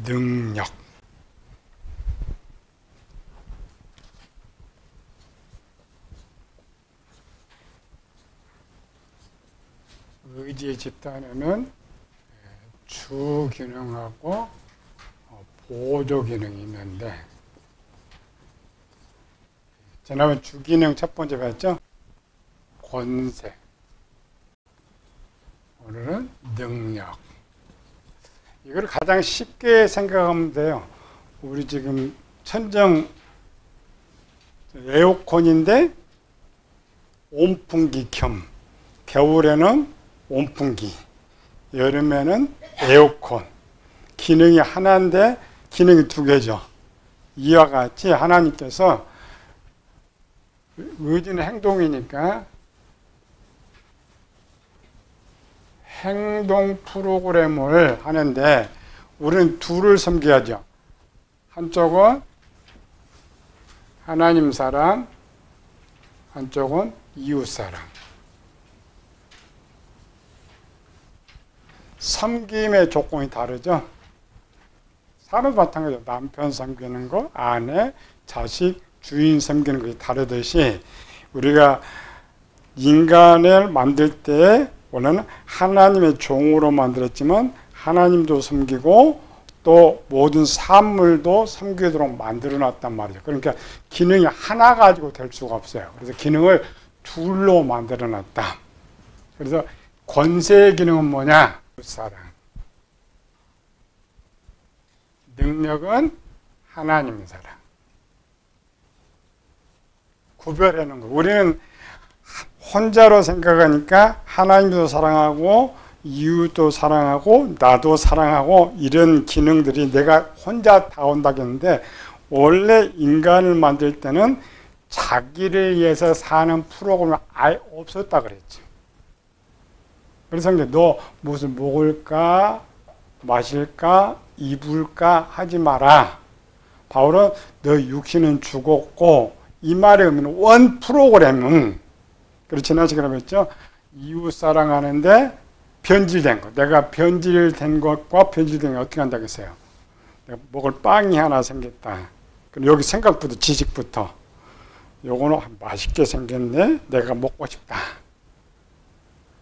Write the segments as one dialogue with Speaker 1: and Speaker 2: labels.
Speaker 1: 능력. 의지 집단에는 주 기능하고 보조 기능이 있는데, 지난번 주 기능 첫 번째 봤죠? 권세. 오늘은 능력. 이걸 가장 쉽게 생각하면 돼요. 우리 지금 천정 에어컨인데 온풍기 겸, 겨울에는 온풍기, 여름에는 에어컨. 기능이 하나인데 기능이 두 개죠. 이와 같이 하나님께서 의지는 행동이니까 행동 프로그램을 하는데 우리는 둘을 섬겨야죠. 한쪽은 하나님 사랑, 한쪽은 이웃 사랑. 섬김의 조건이 다르죠. 사람도 마찬가지죠. 남편 섬기는 거, 아내, 자식, 주인 섬기는 것이 다르듯이 우리가 인간을 만들 때 원래는 하나님의 종으로 만들었지만 하나님도 섬기고 또 모든 사물도 섬기도록 만들어놨단 말이죠. 그러니까 기능이 하나 가지고 될 수가 없어요. 그래서 기능을 둘로 만들어놨다. 그래서 권세의 기능은 뭐냐? 사랑. 능력은 하나님 사랑. 구별하는 거. 우리는 혼자로 생각하니까 하나님도 사랑하고 이웃도 사랑하고 나도 사랑하고 이런 기능들이 내가 혼자 다 온다겠는데, 원래 인간을 만들 때는 자기를 위해서 사는 프로그램이 아예 없었다 그랬죠. 그래서 이제 너 무슨 먹을까 마실까 입을까 하지 마라. 바울은 너 육신은 죽었고, 이 말의 의미는 원 프로그램은, 그리고 지난 시간에 했죠. 이웃 사랑하는데 변질된 것. 내가 변질된 것과 변질된 게 어떻게 한다고 했어요? 내가 먹을 빵이 하나 생겼다. 그럼 여기 생각부터 지식부터. 요거는 맛있게 생겼네. 내가 먹고 싶다.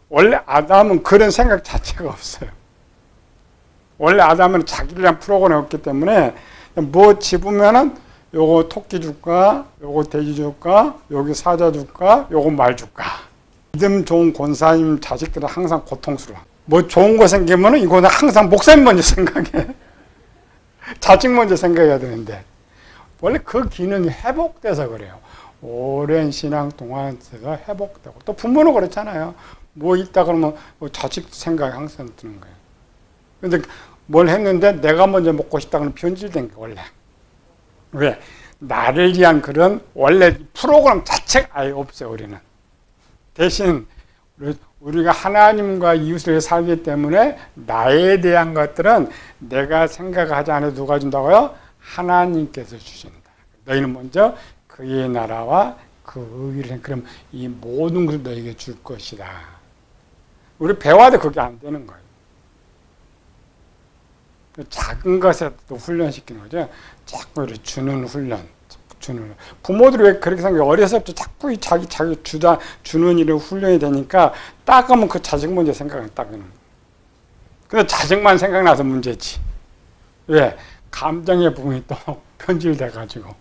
Speaker 1: 원래 아담은 그런 생각 자체가 없어요. 원래 아담은 자기를 위한 프로그램이 없기 때문에 뭐 집으면은 요거 토끼 줄까? 요거 돼지 줄까? 여기 사자 줄까? 요거 말 줄까? 믿음 좋은 권사님 자식들은 항상 고통스러워. 뭐 좋은 거 생기면은 이거는 항상 목사님 먼저 생각해. 자식 먼저 생각해야 되는데. 원래 그 기능이 회복돼서 그래요. 오랜 신앙 동안 제가 회복되고. 또 부모는 그렇잖아요. 뭐 있다 그러면 자식 생각이 항상 드는 거예요. 근데 뭘 했는데 내가 먼저 먹고 싶다 그러면 변질된 게 원래. 왜? 나를 위한 그런 원래 프로그램 자체가 아예 없어요, 우리는. 대신 우리가 하나님과 이웃을 살기 때문에 나에 대한 것들은 내가 생각하지 않아도 누가 준다고요? 하나님께서 주신다. 너희는 먼저 그의 나라와 그 의를, 그럼 이 모든 것을 너에게 줄 것이다. 우리 배워도 그게 안 되는 거예요. 작은 것에도 훈련시키는 거죠. 자꾸 이렇게 주는 훈련. 주는. 부모들이 왜 그렇게 생각해요? 어려서부터 자꾸 자기 주는 일에 훈련이 되니까 따가면 그 자식 먼저 생각을 따가는 거예요. 근데 자식만 생각나서 문제지. 왜? 감정의 부분이 또 편질돼가지고.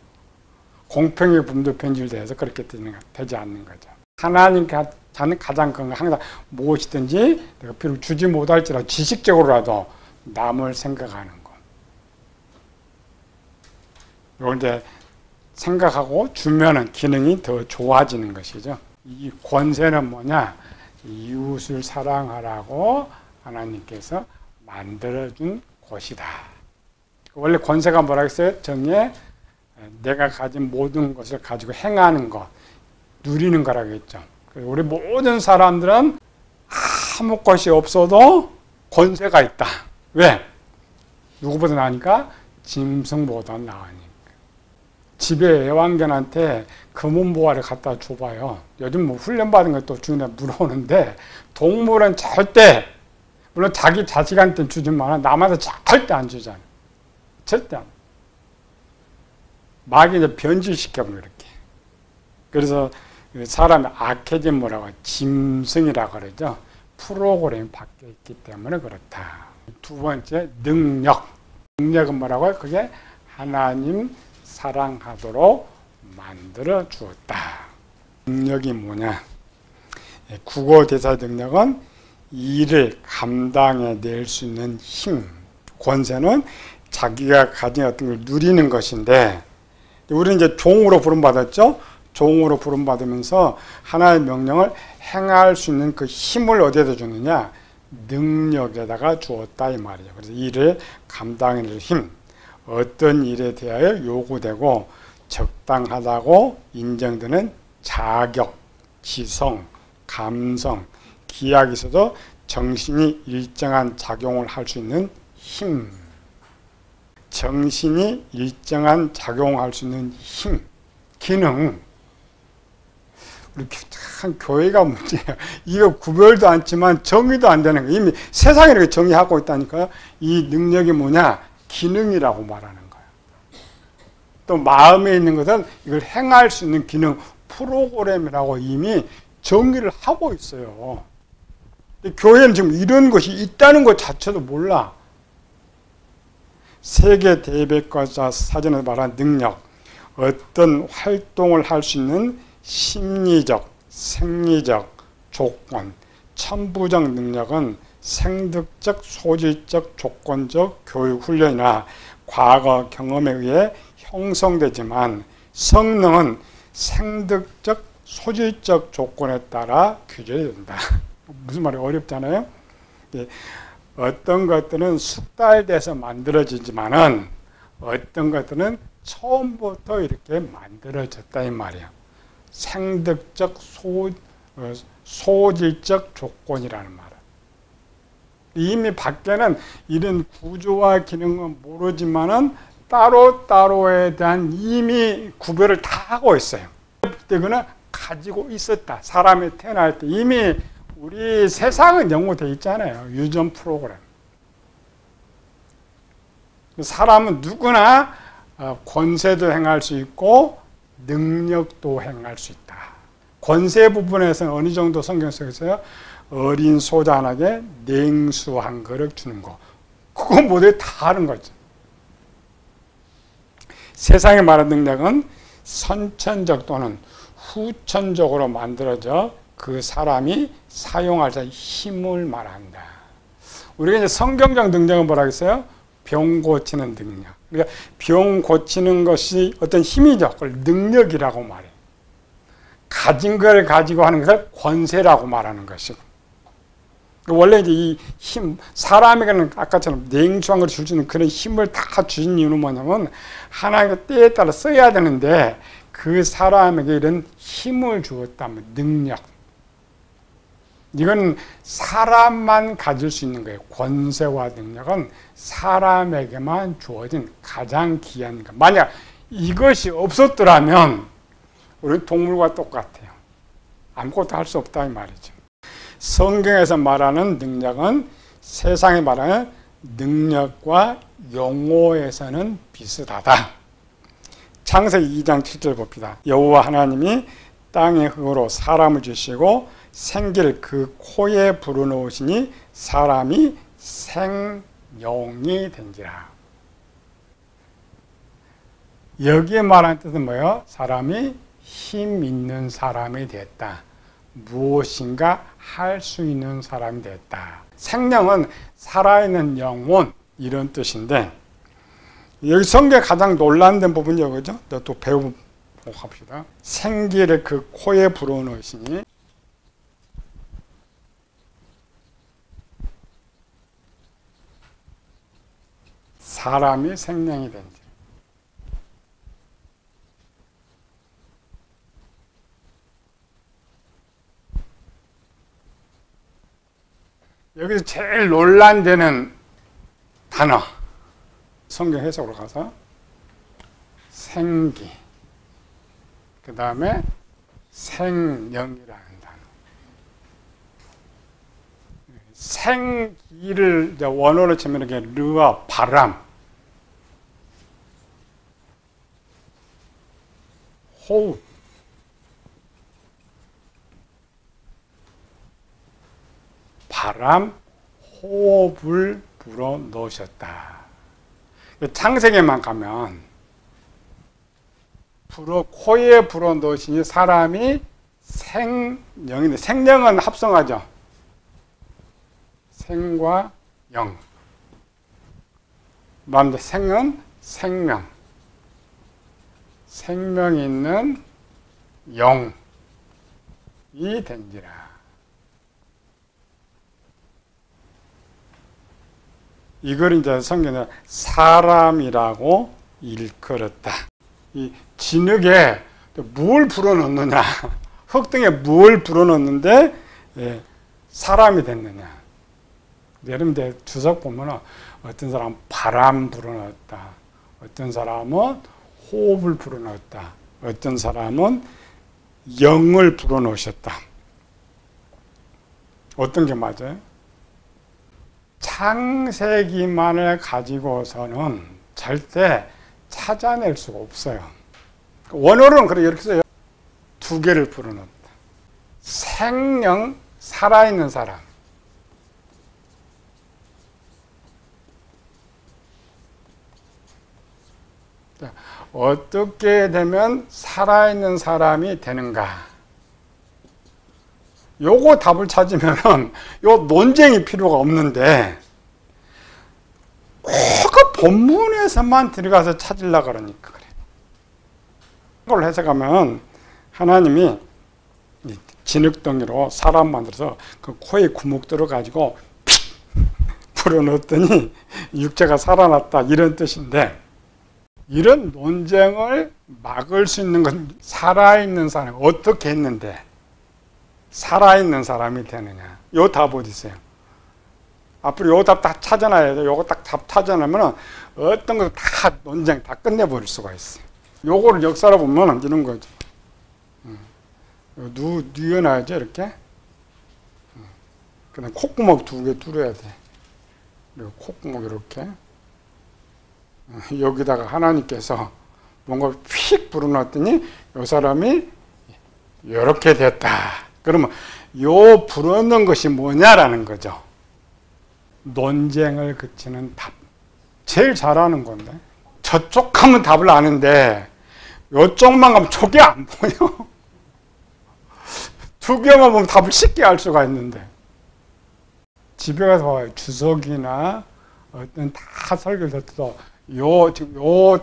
Speaker 1: 공평의 부분도 편질돼서 그렇게 되지 않는 거죠. 하나님께 자는 가장 큰 건 항상 무엇이든지 내가 비록 주지 못할지라도 지식적으로라도 남을 생각하는 것. 이걸 이제 생각하고 주면은 기능이 더 좋아지는 것이죠. 이 권세는 뭐냐? 이웃을 사랑하라고 하나님께서 만들어준 것이다. 원래 권세가 뭐라고 했어요? 정의에 내가 가진 모든 것을 가지고 행하는 것, 누리는 거라고 했죠. 우리 모든 사람들은 아무 것이 없어도 권세가 있다. 왜? 누구보다 나으니까 짐승보다 나으니까. 집에 애완견한테 금은보화를 갖다 줘봐요. 요즘 뭐 훈련받은 것도 주인에 물어오는데, 동물은 절대, 물론 자기 자식한테는 주지만 남한테 절대 안 주잖아요. 절대 안. 막 이제 변질시켜버려, 이렇게. 그래서 사람이 악해진 뭐라고, 짐승이라고 그러죠. 프로그램이 바뀌어 있기 때문에 그렇다. 두 번째, 능력. 능력은 뭐라고요? 그게 하나님 사랑하도록 만들어 주었다. 능력이 뭐냐? 국어 대사 능력은 일을 감당해 낼 수 있는 힘. 권세는 자기가 가진 어떤 걸 누리는 것인데, 우리는 이제 종으로 부름받았죠? 종으로 부름받으면서 하나의 명령을 행할 수 있는 그 힘을 어디에다 주느냐? 능력에다가 주었다 이 말이에요. 그래서 일을 감당해낼 힘, 어떤 일에 대하여 요구되고 적당하다고 인정되는 자격, 지성, 감성, 기약이 있어도 정신이 일정한 작용을 할 수 있는 힘. 정신이 일정한 작용을 할 수 있는 힘, 기능. 우리 참 교회가 문제예요. 이거 구별도 않지만 정의도 안 되는 거예요. 이미 세상이 이렇게 정의하고 있다니까요. 이 능력이 뭐냐? 기능이라고 말하는 거예요. 또 마음에 있는 것은 이걸 행할 수 있는 기능, 프로그램이라고 이미 정의를 하고 있어요. 교회는 지금 이런 것이 있다는 것 자체도 몰라. 세계 대백과사 사전에서 말한 능력, 어떤 활동을 할 수 있는 심리적, 생리적 조건, 천부적 능력은 생득적, 소질적, 조건적 교육 훈련이나 과거 경험에 의해 형성되지만 성능은 생득적, 소질적 조건에 따라 규정된다. 무슨 말이 어렵잖아요. 어떤 것들은 숙달돼서 만들어지지만은 어떤 것들은 처음부터 이렇게 만들어졌다 이 말이에요. 생득적, 소질적 조건이라는 말은. 이미 밖에는 이런 구조와 기능은 모르지만은 따로따로에 대한 이미 구별을 다 하고 있어요. 그때는 가지고 있었다. 사람이 태어날 때 이미 우리 세상은 연구되어 있잖아요. 유전 프로그램. 사람은 누구나 권세도 행할 수 있고 능력도 행할 수 있다. 권세 부분에서는 어느 정도 성경 속에서요. 어린 소자에게 냉수 한 그릇 주는 거. 그거 모두 다 하는 거죠. 세상에 말하는 능력은 선천적 또는 후천적으로 만들어져 그 사람이 사용할 힘을 말한다. 우리가 이제 성경적 능력은 뭐라고 했어요? 병 고치는 능력. 그러니까 병 고치는 것이 어떤 힘이죠. 그걸 능력이라고 말해요. 가진 걸 가지고 하는 것을 권세라고 말하는 것이고. 원래 이제 이 힘, 사람에게는 아까처럼 냉수한 걸 줄 수 있는 그런 힘을 다 주신 이유는 뭐냐면 하나님의 때에 따라 써야 되는데 그 사람에게 이런 힘을 주었다면 능력. 이건 사람만 가질 수 있는 거예요. 권세와 능력은 사람에게만 주어진 가장 귀한 것. 만약 이것이 없었더라면 우리는 동물과 똑같아요. 아무것도 할 수 없다 이 말이죠. 성경에서 말하는 능력은 세상에 말하는 능력과 용어에서는 비슷하다. 창세기 2장 7절 봅시다. 여호와 하나님이 땅의 흙으로 사람을 주시고 생기를 그 코에 불어넣으시니 사람이 생명이 된지라. 여기에 말하는 뜻은 뭐예요? 사람이 힘 있는 사람이 됐다. 무엇인가 할 수 있는 사람이 됐다. 생명은 살아있는 영혼 이런 뜻인데 여기 성경에 가장 논란된 부분이 이거죠. 또 배워보고 합시다. 생기를 그 코에 불어넣으시니 사람이 생명이 된지. 여기서 제일 논란되는 단어 성경 해석으로 가서 생기 그 다음에 생명이라는 단어. 생기를 원어로 치면 이렇게 르와 바람 호흡. 바람, 호흡을 불어 넣으셨다. 창세기만 가면 코에 불어 넣으시니 사람이 생령인데, 생령은 합성하죠. 생과 영. 마음대 생은 생명. 생명이 있는 영이 된지라. 이걸 이제 성경에 사람이라고 일컬었다. 이 진흙에 뭘 불어넣느냐, 흙 등에 뭘 불어넣는데 사람이 됐느냐. 여러분들 주석 보면 어떤 사람은 바람 불어넣었다, 어떤 사람은 호흡을 불어넣었다, 어떤 사람은 영을 불어넣으셨다. 어떤 게 맞아요? 창세기만을 가지고서는 절대 찾아낼 수가 없어요. 원어로는 그래 이렇게 써요. 두 개를 불어넣었다. 생명, 살아있는 사람. 어떻게 되면 살아있는 사람이 되는가? 요거 답을 찾으면은 요 논쟁이 필요가 없는데 그 본문에서만 들어가서 찾으려고 그러니까 그래. 이걸 해석하면 하나님이 진흙덩이로 사람 만들어서 그 코에 구멍 뚫어가지고 픽 불어넣었더니 육체가 살아났다 이런 뜻인데, 이런 논쟁을 막을 수 있는 건 살아있는 사람이 어떻게 했는데 살아있는 사람이 되느냐. 요 답 어디 있어요? 앞으로 요 답 딱 찾아놔야 돼. 요거 딱 답 찾아내면 어떤 거 다 논쟁 다 끝내버릴 수가 있어요. 요거를 역사로 보면 이런 거죠. 뉘어놔야죠, 이렇게. 그다음 콧구멍 두 개 뚫어야 돼. 그리고 콧구멍 이렇게. 여기다가 하나님께서 뭔가 휙 불어넣었더니 요 사람이 이렇게 됐다. 그러면 요 불어넣은 것이 뭐냐라는 거죠. 논쟁을 그치는 답. 제일 잘하는 건데. 저쪽 하면 답을 아는데 요쪽만 가면 저게 안 보여. 두 개만 보면 답을 쉽게 알 수가 있는데. 집에 가서 봐요. 주석이나 어떤 다 설교를 듣도 요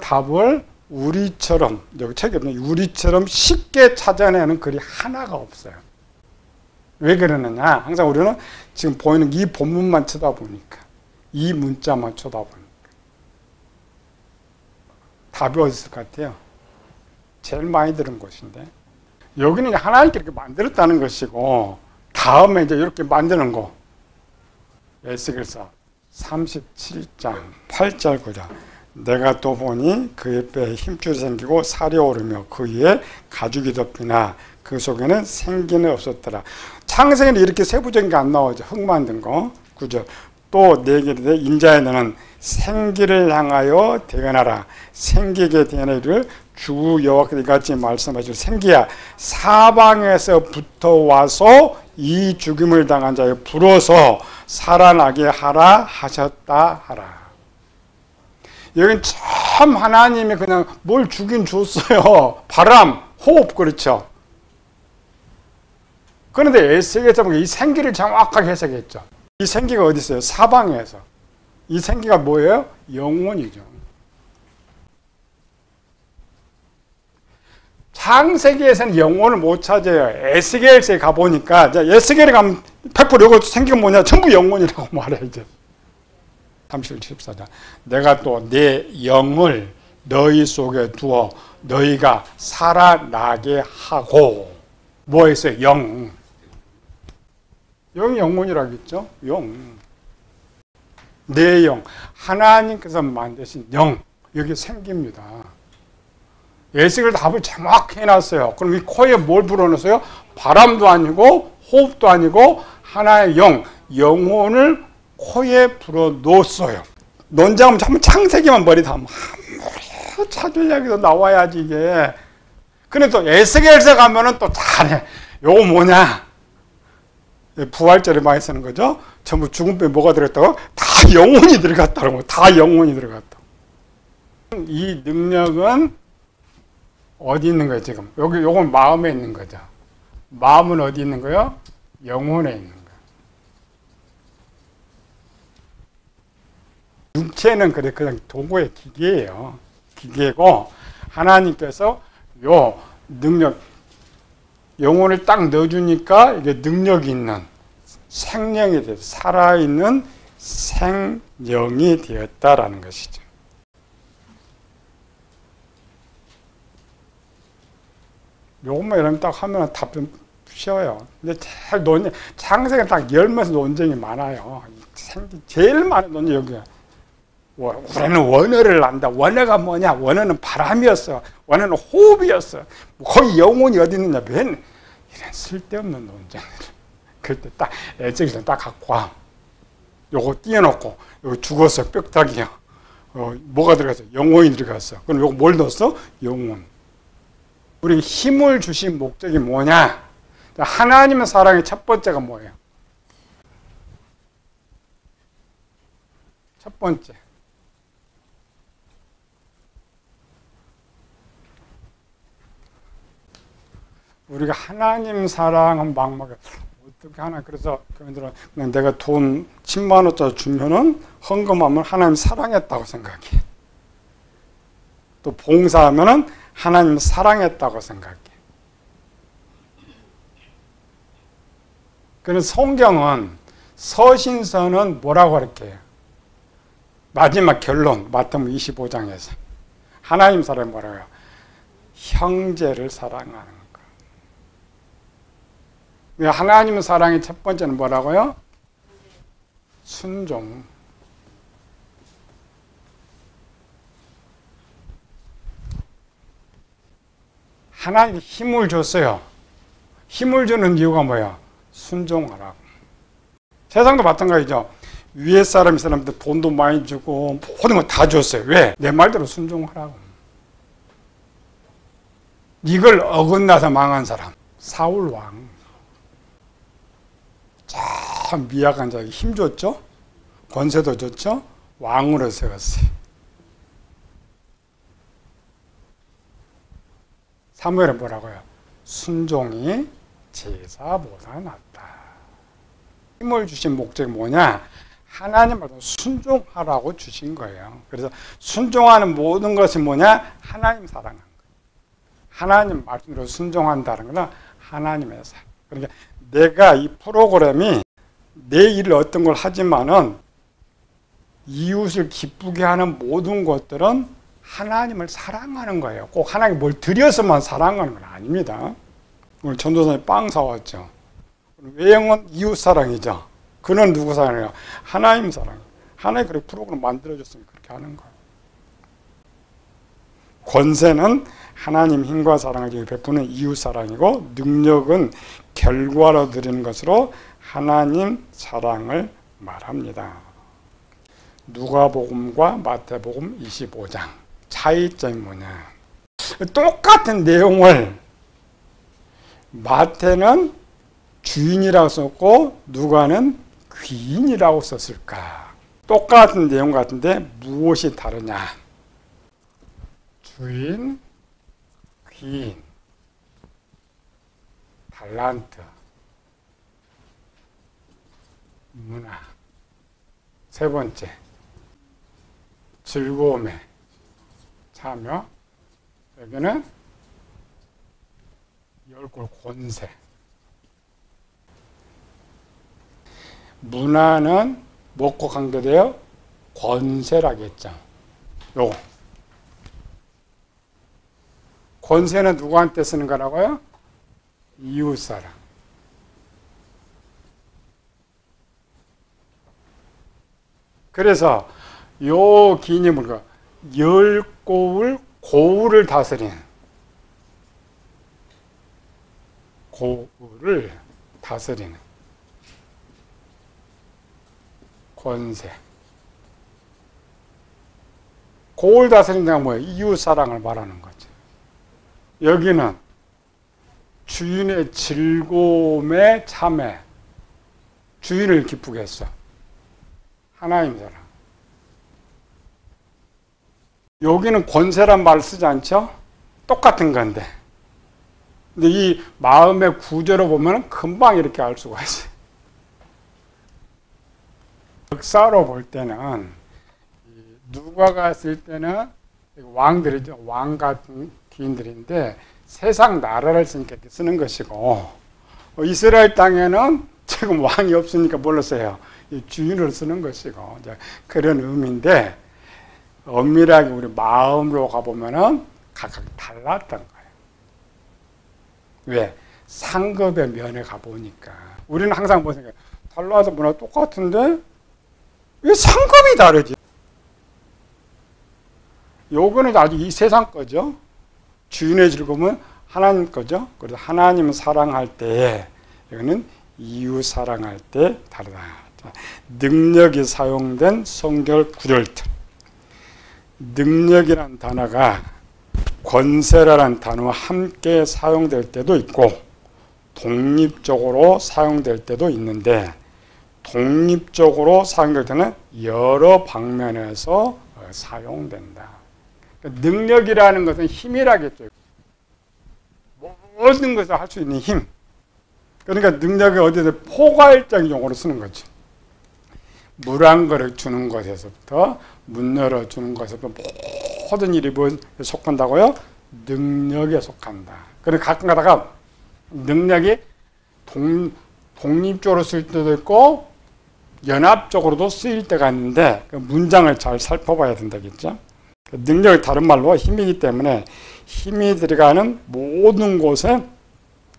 Speaker 1: 답을 우리처럼, 여기 책에 보면 우리처럼 쉽게 찾아내는 글이 하나가 없어요. 왜 그러느냐? 항상 우리는 지금 보이는 이 본문만 쳐다보니까, 이 문자만 쳐다보니까. 답이 어디 있을 것 같아요? 제일 많이 들은 것인데, 여기는 하나님께 이렇게 만들었다는 것이고, 다음에 이제 이렇게 만드는 거. 에스겔서 37장 8절 9절. 내가 또 보니 그의 뼈에 힘줄이 생기고 살이 오르며 그 위에 가죽이 덮이나 그 속에는 생기는 없었더라. 창세기는 이렇게 세부적인 게 안 나오죠. 흙 만든 거. 그죠? 또 내게 이르되 인자의 너는 생기를 향하여 대언하라. 생기게 되는 주 여호와께서 이같이 말씀하시고, 생기야 사방에서부터 와서 이 죽임을 당한 자에 불어서 살아나게 하라 하셨다 하라. 여긴 참 하나님이 그냥 뭘 주긴 줬어요. 바람, 호흡, 그렇죠. 그런데 에스겔에서 보면 이 생기를 정확하게 해석했죠. 이 생기가 어디 있어요? 사방에서. 이 생기가 뭐예요? 영혼이죠. 창세기에서는 영혼을 못 찾아요. 에스겔서에 가보니까, 에스겔에 가면 100% 이거 생기가 뭐냐? 전부 영혼이라고 말해야죠. 37, 14장. 내가 또 내 영을 너희 속에 두어 너희가 살아나게 하고. 뭐 했어요? 영. 영이 영혼이라겠죠? 영. 내 영. 하나님께서 만드신 영. 여기 생깁니다. 예식을 답을 정확히 해놨어요. 그럼 이 코에 뭘 불어넣었어요? 바람도 아니고 호흡도 아니고 하나의 영, 영혼을 코에 불어넣었어요. 논쟁하면 한번 창세기만 머리 담으면 아무리 찾으려고 해도 나와야지 이게. 근데 또 에스겔서 가면은 또 잘해. 요거 뭐냐? 부활절에 많이 쓰는 거죠. 전부 죽은 뼈에 뭐가 들어갔다고? 다 영혼이 들어갔다고. 다 영혼이 들어갔다. 이 능력은 어디 있는 거예요, 지금? 여기 요건 마음에 있는 거죠. 마음은 어디 있는 거예요? 영혼에 있는 거예요. 육체는 그냥 도구의 기계예요. 기계고 하나님께서 요 능력 영혼을 딱 넣어주니까 이게 능력이 있는 생명이 되어 살아있는 생명이 되었다라는 것이죠. 요것만 이러면 딱 하면 답변 쉬워요. 근데 제일 창세기 딱 열면서 논쟁이 많아요. 제일 많은 논쟁이 여기야. 우리는 원어를 안다. 원어가 뭐냐? 원어는 바람이었어. 원어는 호흡이었어. 거기 영혼이 어디 있느냐? 이런 쓸데없는 논쟁을. 그때 딱 애적이를 딱 갖고 와. 요거 띄워놓고 요거 죽었어. 뼈다귀야. 뭐가 들어갔어? 영혼이 들어갔어. 그럼 요거 뭘 넣었어? 영혼. 우리 힘을 주신 목적이 뭐냐? 하나님의 사랑의 첫 번째가 뭐예요? 첫 번째. 우리가 하나님 사랑은 막막해. 어떻게 하나? 그래서 그냥 내가 돈 10만 원짜리 주면은 헌금하면 하나님 사랑했다고 생각해. 또 봉사하면은 하나님 사랑했다고 생각해. 그래서 성경은 서신서는 뭐라고 그렇게 해요? 마지막 결론 마태복음 25장에서 하나님 사랑이 뭐라고 해요? 형제를 사랑하는 하나님의 사랑의 첫 번째는 뭐라고요? 순종. 하나님이 힘을 줬어요. 힘을 주는 이유가 뭐야? 순종하라고. 세상도 마찬가지죠. 위에 사람한테 돈도 많이 주고 모든 거 다 줬어요. 왜? 내 말대로 순종하라고. 이걸 어긋나서 망한 사람. 사울 왕. 참 미약한 자에게 힘 줬죠? 권세도 줬죠? 왕으로 세웠어요. 사무엘은 뭐라고요? 순종이 제사보다 낫다. 힘을 주신 목적이 뭐냐? 하나님 말씀 순종하라고 주신 거예요. 그래서 순종하는 모든 것이 뭐냐? 하나님 사랑하는 거예요. 하나님 말씀으로 순종한다는 건 하나님의 사랑. 그러니까 내가 이 프로그램이 내 일을 어떤 걸 하지만은 이웃을 기쁘게 하는 모든 것들은 하나님을 사랑하는 거예요. 꼭 하나님 뭘 드려서만 사랑하는 건 아닙니다. 오늘 전도사님 빵 사왔죠. 외형은 이웃 사랑이죠. 그는 누구 사랑이에요? 하나님 사랑. 하나님 그렇게 프로그램 만들어줬으면 그렇게 하는 거예요. 권세는 하나님 힘과 사랑을 베푸는 이웃 사랑이고 능력은 결과로 드리는 것으로 하나님 사랑을 말합니다. 누가복음과 마태복음 25장 차이점이 뭐냐? 똑같은 내용을 마태는 주인이라고 썼고 누가는 귀인이라고 썼을까? 똑같은 내용 같은데 무엇이 다르냐? 주인, 귀인, 달란트, 문화. 세 번째, 즐거움에 참여. 여기는 열골 권세. 문화는 뭐고 관계돼요? 권세라겠죠. 요거. 권세는 누구한테 쓰는 거라고요? 이웃사랑. 그래서 요 기인이 뭔가 열고울 고울을 다스리는 고울을 다스리는 권세. 고울 다스린다는 뭐예요? 이웃사랑을 말하는 거죠. 여기는 주인의 즐거움에 참해. 주인을 기쁘게 했어. 하나님 사랑. 여기는 권세란 말을 쓰지 않죠? 똑같은 건데. 근데 이 마음의 구조로 보면 금방 이렇게 알 수가 있어요. 역사로 볼 때는 누가가 쓸 때는 왕들이죠. 왕 같은 기인들인데 세상 나라를 쓰니까 이렇게 쓰는 것이고, 이스라엘 땅에는 지금 왕이 없으니까 뭘로 써요? 주인을 쓰는 것이고, 이제 그런 의미인데, 엄밀하게 우리 마음으로 가보면은 각각 달랐던 거예요. 왜? 상급의 면에 가보니까. 우리는 항상 뭐 생각해요? 달라서 문화 똑같은데, 왜 상급이 다르지? 요거는 아주 이 세상 거죠. 주인의 즐거움은 하나님 거죠. 그래서 하나님을 사랑할 때, 이거는 이웃 사랑할 때 다르다. 능력이 사용된 성경 구절들. 능력이란 단어가 권세라는 단어와 함께 사용될 때도 있고 독립적으로 사용될 때도 있는데, 독립적으로 사용될 때는 여러 방면에서 사용된다. 능력이라는 것은 힘이라겠죠. 모든 것을 할 수 있는 힘. 그러니까 능력이 어디서 포괄적인 용어로 쓰는 거죠. 물 한 그릇 주는 것에서부터 문 열어주는 것에서부터 모든 일이 뭐에 속한다고요? 능력에 속한다. 그래서 가끔 가다가 능력이 독립적으로 쓸 때도 있고 연합적으로도 쓰일 때가 있는데 그 문장을 잘 살펴봐야 된다겠죠. 능력이 다른 말로 힘이기 때문에 힘이 들어가는 모든 곳에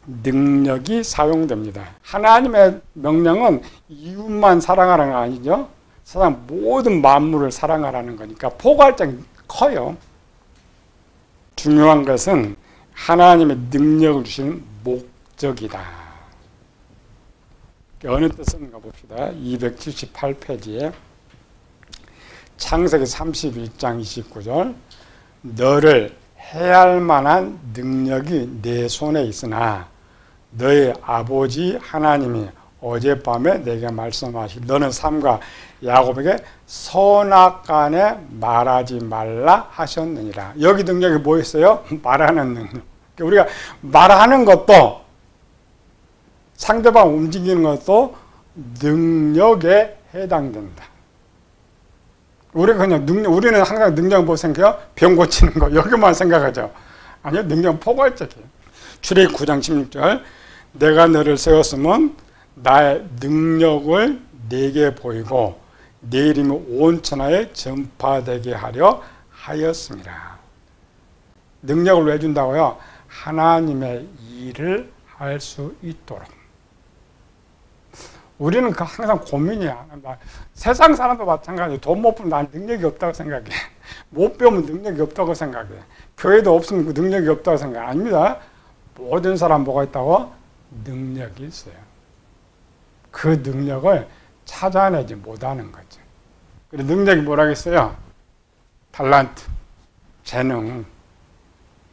Speaker 1: 능력이 사용됩니다. 하나님의 명령은 이웃만 사랑하라는 거 아니죠. 세상 모든 만물을 사랑하라는 거니까 포괄적이 커요. 중요한 것은 하나님의 능력을 주시는 목적이다. 어느 뜻인가 봅시다. 278페이지에 창세기 31장 29절 너를 해할 만한 능력이 내 손에 있으나 너의 아버지 하나님이 어젯밤에 내게 말씀하시기 너는 삼가 야곱에게 선악간에 말하지 말라 하셨느니라. 여기 능력이 뭐였어요? 말하는 능력. 우리가 말하는 것도 상대방 움직이는 것도 능력에 해당된다. 우리가 그냥 우리는 항상 능력은 뭐 생각해요? 병 고치는 거 여기만 생각하죠. 아니요, 능력은 포괄적이에요. 출애굽 9장 16절 내가 너를 세웠으면 나의 능력을 네게 보이고 내 이름이 온 천하에 전파되게 하려 하였습니다. 능력을 왜 준다고요? 하나님의 일을 할 수 있도록. 우리는 항상 고민이야. 세상 사람도 마찬가지예요. 돈 못 벌면 난 능력이 없다고 생각해. 못 배우면 능력이 없다고 생각해. 교회도 없으면 그 능력이 없다고 생각해. 아닙니다. 모든 사람 뭐가 있다고? 능력이 있어요. 그 능력을 찾아내지 못하는 거죠. 그리고 능력이 뭐라겠어요? 달란트, 재능.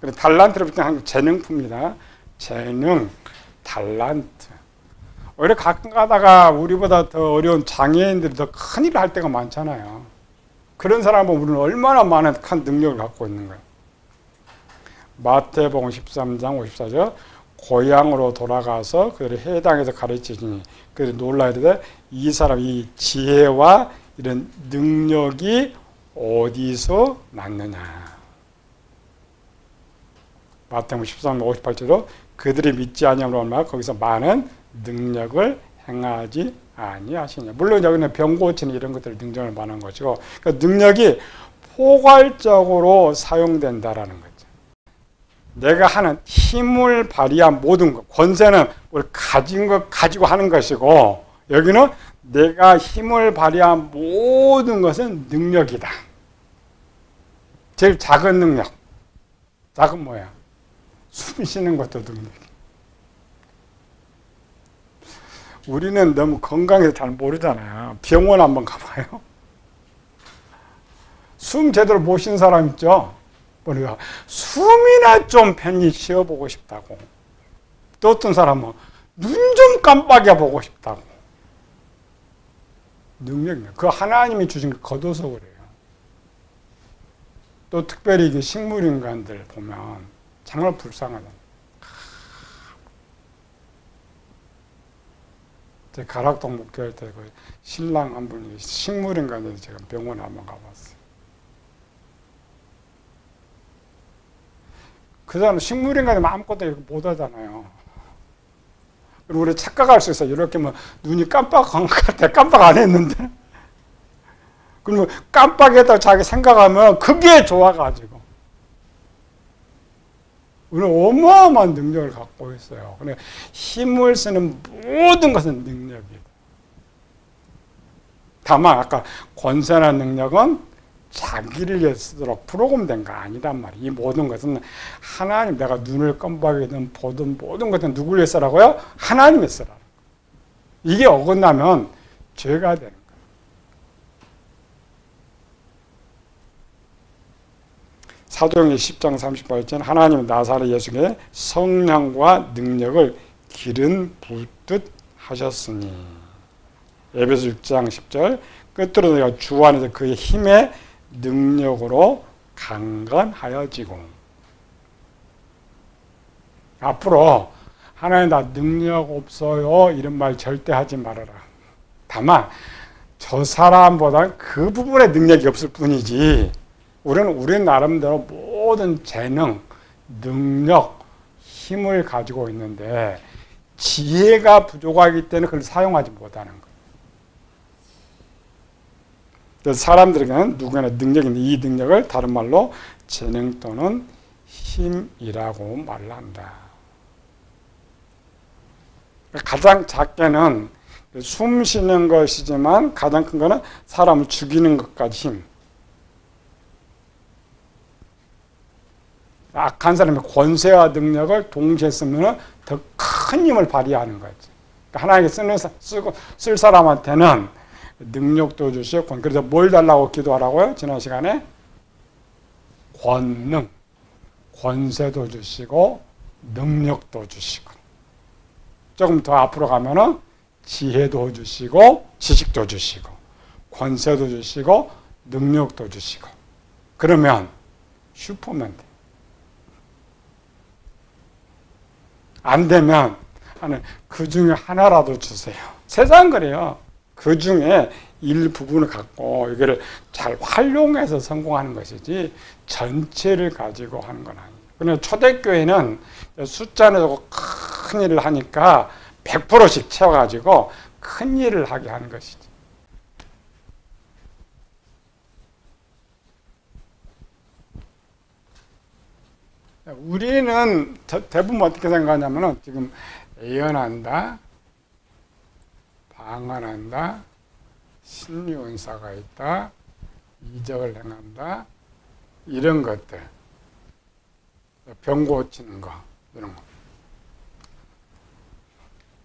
Speaker 1: 그리고 달란트를 재능품입니다. 재능, 달란트. 오히려 가끔 가다가 우리보다 더 어려운 장애인들이 더 큰일을 할 때가 많잖아요. 그런 사람은 우리는 얼마나 많은 큰 능력을 갖고 있는 거예요. 마태복음 13장 54절 고향으로 돌아가서 그들을 해당해서 가르치시니 그들이 놀라야 되되 이 사람 이 지혜와 이런 능력이 어디서 났느냐. 마태복음 13장 58절도 그들이 믿지 아니함으로 얼마 거기서 많은 능력을 행하지 아니하시냐. 물론 여기는 병 고치는 이런 것들 능력을 말하는 것이고 그러니까 능력이 포괄적으로 사용된다라는 거죠. 내가 하는 힘을 발휘한 모든 것, 권세는 우리 가진 것 가지고 하는 것이고 여기는 내가 힘을 발휘한 모든 것은 능력이다. 제일 작은 능력. 작은 뭐야? 숨 쉬는 것도 능력. 우리는 너무 건강해서 잘 모르잖아요. 병원 한번 가봐요. 숨 제대로 못 쉬는 사람 있죠? 우리가 숨이나 좀 편히 쉬어보고 싶다고. 또 어떤 사람은 눈 좀 깜빡여 보고 싶다고. 능력이네. 그 하나님이 주신 걸 거둬서 그래요. 또 특별히 그 식물인간들 보면 정말 불쌍하다. 제 가락동 목회할 때 그 신랑 한 분이 식물인간인데 제가 병원 한번 가봤어요. 그 사람은 식물인간이 아무것도 이렇게 못 하잖아요. 그리고 우리 착각할 수 있어요. 이렇게 뭐 눈이 깜빡한 것 같아. 깜빡 안 했는데. 그러면 깜빡했다고 자기 생각하면 그게 좋아가지고. 우리는 어마어마한 능력을 갖고 있어요. 그러니까 힘을 쓰는 모든 것은 능력이다. 다만 아까 권세나 능력은 자기를 위해 쓰도록 프로그램된 거 아니단 말이에요. 이 모든 것은 하나님, 내가 눈을 깜빡이든 보든 모든 것은 누구를 위해 쓰라고요? 하나님을 쓰라. 이게 어긋나면 죄가 되는 거예요. 사도행전 10장 38절 하나님은 나사렛 예수께 성령과 능력을 기름 붓듯 하셨으니 에베소 6장 10절 끝으로 내가 주 안에서 그의 힘에 능력으로 강건하여지고. 앞으로 하나님 나 능력 없어요 이런 말 절대 하지 말아라. 다만 저 사람보다 그 부분에 능력이 없을 뿐이지 우리 나름대로 모든 재능, 능력, 힘을 가지고 있는데 지혜가 부족하기 때문에 그걸 사용하지 못하는 거예요. 그래서 사람들에게는 누구나 능력이 있는데 이 능력을 다른 말로 재능 또는 힘이라고 말을 한다. 가장 작게는 숨 쉬는 것이지만 가장 큰 거는 사람을 죽이는 것까지 힘. 악한 사람의 권세와 능력을 동시에 쓰면 더 큰 힘을 발휘하는 거지. 그러니까 하나님께 쓸 사람한테는 능력도 주시고, 그래서 뭘 달라고 기도하라고요? 지난 시간에 권능, 권세도 주시고 능력도 주시고, 조금 더 앞으로 가면은 지혜도 주시고 지식도 주시고 권세도 주시고 능력도 주시고. 그러면 슈퍼맨 돼. 안 되면 그 중에 하나라도 주세요. 세상 그래요. 그 중에 일부분을 갖고 이거를 잘 활용해서 성공하는 것이지 전체를 가지고 하는 건 아니에요. 그런데 초대교회는 숫자는 큰 일을 하니까 100%씩 채워가지고 큰 일을 하게 하는 것이지. 우리는 대부분 어떻게 생각하냐면은 지금 예언한다, 방언한다, 신유은사가 있다, 이적을 행한다, 이런 것들, 병 고치는 거, 이런 거.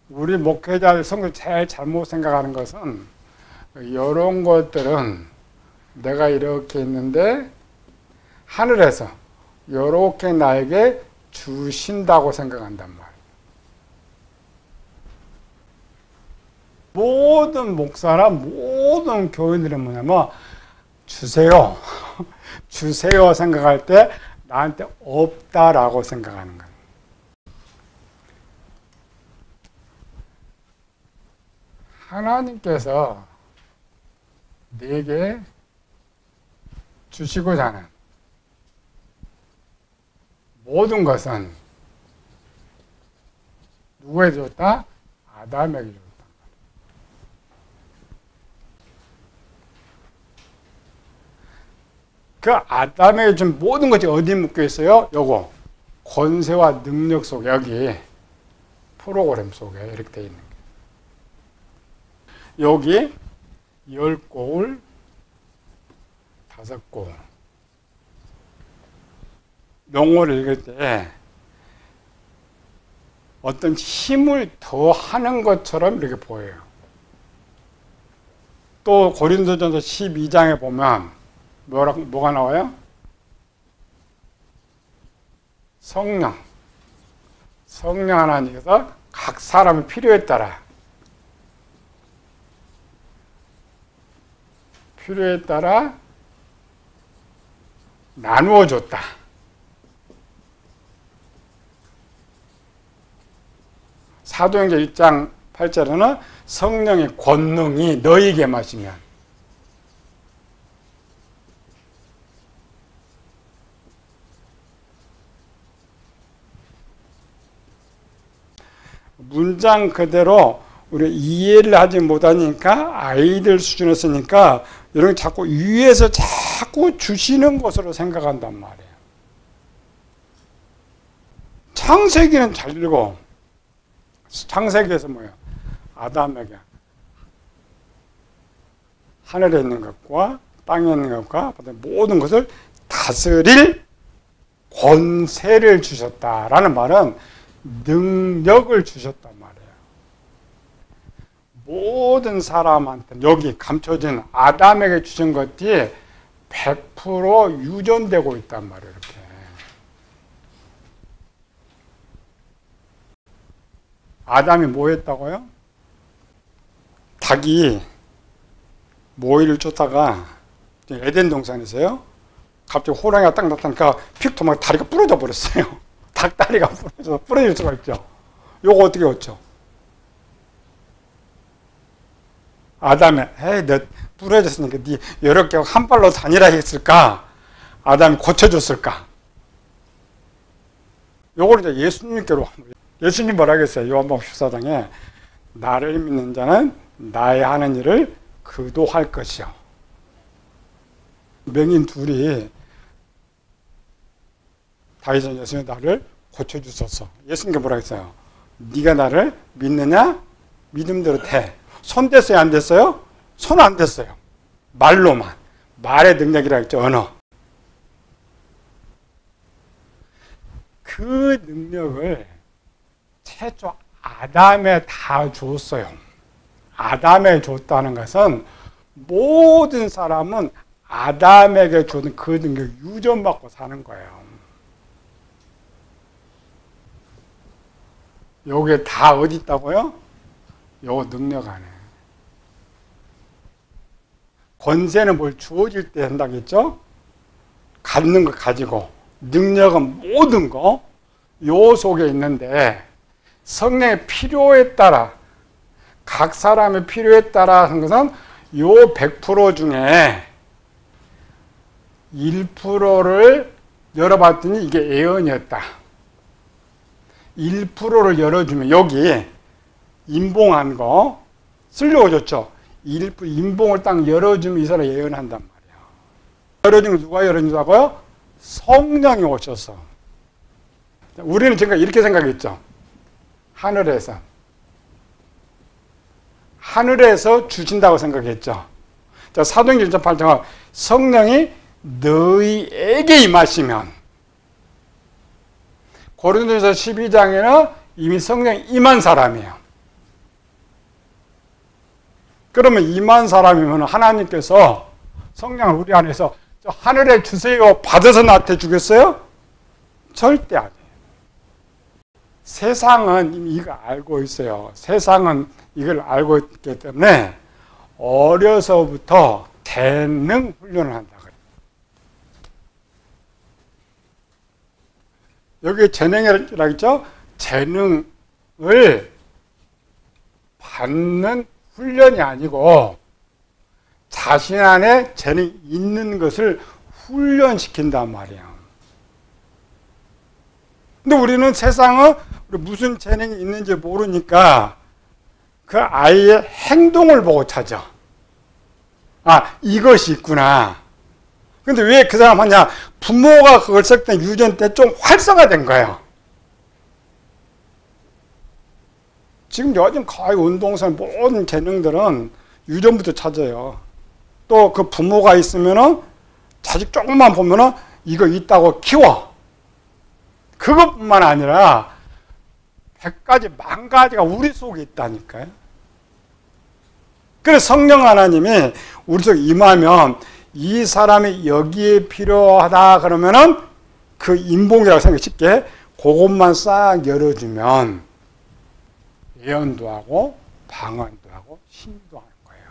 Speaker 1: 우리 목회자들 성도 제일 잘못 생각하는 것은 이런 것들은 내가 이렇게 있는데 하늘에서 이렇게 나에게 주신다고 생각한단 말이에요. 모든 목사나 모든 교인들은 뭐냐면 주세요. 주세요 생각할 때 나한테 없다라고 생각하는 거예요. 하나님께서 내게 주시고자 하는 모든 것은 누구에게 줬다? 아담에게 줬다. 그 아담에게 준 모든 것이 어디 묶여 있어요? 요거 권세와 능력 속에, 여기 프로그램 속에 이렇게 되어 있는 거예요. 여기 10골, 5골. 용어를 읽을 때 어떤 힘을 더 하는 것처럼 이렇게 보여요. 또 고린도전서 12장에 보면 뭐가 나와요? 성령 성령 하나님께서 각 사람의 필요에 따라 나누어 줬다. 사도행전 1장 8절에는 성령의 권능이 너희에게 마시면 문장 그대로 우리 이해를 하지 못하니까 아이들 수준에 쓰니까 이런 자꾸 위에서 자꾸 주시는 것으로 생각한단 말이에요. 창세기는 잘 읽어. 창세기에서 뭐예요? 아담에게 하늘에 있는 것과 땅에 있는 것과 모든 것을 다스릴 권세를 주셨다라는 말은 능력을 주셨단 말이에요. 모든 사람한테 여기 감춰진 아담에게 주신 것이 100% 유전되고 있단 말이에요. 이렇게. 아담이 뭐 했다고요? 닭이 모이를 쫓다가 에덴 동산에서요. 갑자기 호랑이가 딱 나타나니까 픽 도망 다리가 부러져 버렸어요. 닭다리가 부러질 수가 있죠. 요거 어떻게 어쩌? 아담이 너 부러졌으니까 네 여러 개 한 발로 다니라 했을까? 아담이 고쳐줬을까? 요걸 이제 예수님께로 예수님 뭐라 그랬어요? 요한복음 14장에 나를 믿는 자는 나의 하는 일을 그도 할 것이요. 맹인 둘이 다윗은 예수님 나를 고쳐주소서. 예수님께 뭐라 했어요? 네가 나를 믿느냐? 믿음대로 돼. 손 댔어요? 안 됐어요? 손 안 댔어요. 말로만. 말의 능력이라 했죠. 언어. 그 능력을 최초 아담에 다 줬어요. 아담에 줬다는 것은 모든 사람은 아담에게 준 그 능력 유전받고 사는 거예요. 요게 다 어디 있다고요? 요 능력 안에. 권세는 뭘 주어질 때 한다겠죠? 갖는 거 가지고. 능력은 모든 거, 요 속에 있는데, 성령의 필요에 따라, 각 사람의 필요에 따라 하는 것은 요 100% 중에 1%를 열어봤더니 이게 예언이었다. 1%를 열어주면 여기 인봉한 거 쓰려고 줬죠. 인봉을 딱 열어주면 이 사람 예언한단 말이야. 열어주면 누가 열어준다고요? 성령이 오셔서. 우리는 지금 이렇게 생각했죠. 하늘에서 주신다고 생각했죠. 자, 사도행전 1.8장 성령이 너희에게 임하시면, 고린도전서 12장에는 이미 성령이 임한 사람이에요. 그러면 임한 사람이면 하나님께서 성령을 우리 안에서 하늘에 주세요 받아서 나한테 주겠어요? 절대 아니에요. 세상은 이미 이거 알고 있어요. 세상은 이걸 알고 있기 때문에 어려서부터 재능 훈련을 한다. 여기 재능이라고 했죠? 재능을 받는 훈련이 아니고 자신 안에 재능이 있는 것을 훈련시킨단 말이에요. 근데 우리는 세상은 무슨 재능이 있는지 모르니까 그 아이의 행동을 보고 찾아. 아, 이것이 있구나. 근데 왜 그 사람 하냐? 부모가 그걸 쓸 때 유전 때 좀 활성화된 거예요. 지금 요즘 거의 운동선 모든 재능들은 유전부터 찾아요. 또 그 부모가 있으면은 자식 조금만 보면은 이거 있다고 키워. 그것뿐만 아니라 100가지, 10,000가지가 우리 속에 있다니까요. 그래서 성령 하나님이 우리 속에 임하면 이 사람이 여기에 필요하다 그러면은 그 인봉이라고 생각 쉽게 그것만 싹 열어주면 예언도 하고 방언도 하고 신도 하는 거예요.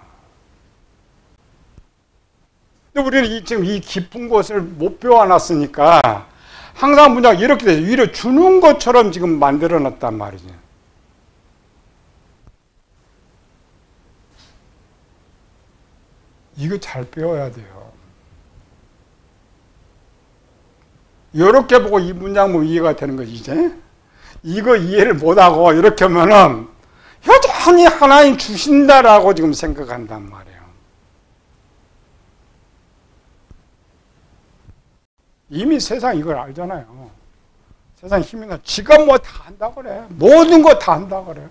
Speaker 1: 근데 우리는 지금 이 깊은 것을 못 배워놨으니까 항상 문제가 이렇게 돼서 위로 주는 것처럼 지금 만들어 놨단 말이죠. 이거 잘 배워야 돼요. 이렇게 보고 이 문장 보면 이해가 되는 거지, 이제. 이거 이해를 못하고 이렇게 하면은 여전히 하나님 주신다라고 지금 생각한단 말이에요. 이미 세상 이걸 알잖아요. 세상 힘이 나. 지가 뭐 다 한다 그래. 모든 거 다 한다 그래.